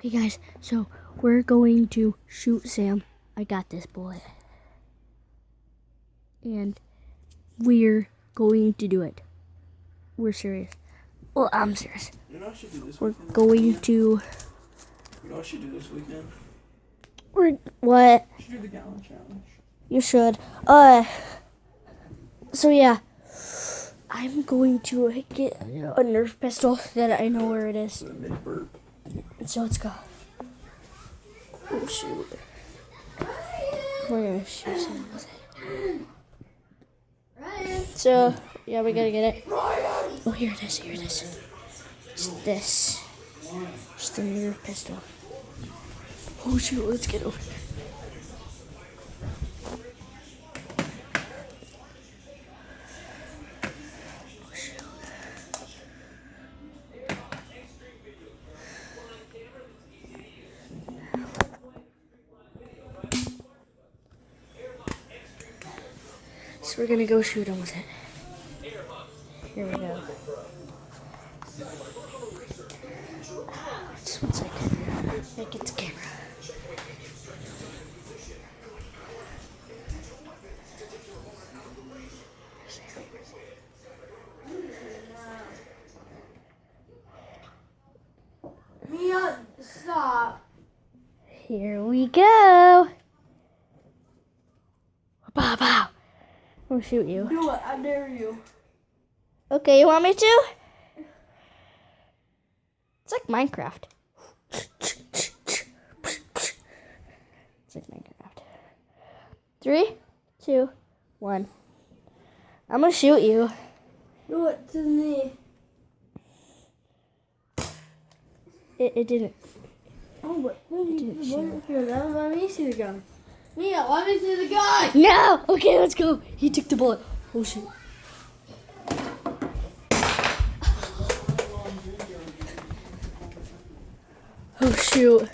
Okay, guys, so we're going to shoot Sam. I got this bullet. And we're going to do it. We're serious. Well, I'm serious. You know what I should do this We're weekend? going to... You know what I should do this weekend? What? I should do the gallon challenge. You should. So yeah. I'm going to get a Nerf pistol that I know where it is. Do a mini burp. And so let's go. Oh, shoot. We're gonna shoot Sam with it. So, yeah, we gotta get it. Oh, here it is, here it is. It's this. It's the Nerf pistol. Oh, shoot, let's get over here. Oh, shoot. So we're gonna go shoot him with it. Here we go. Just 1 second. Make it to camera. Mia, stop. Here we go. Bow, bow. I'll shoot you. Do it. I dare you. Okay, you want me to? It's like Minecraft. It's like Minecraft. 3, 2, 1. I'm gonna shoot you. Do it to me. It didn't. Oh, but didn't shoot. here, let me see the gun. Mia, let me see the gun. No! Okay, let's go. He took the bullet. Oh, shoot. Oh, shoot.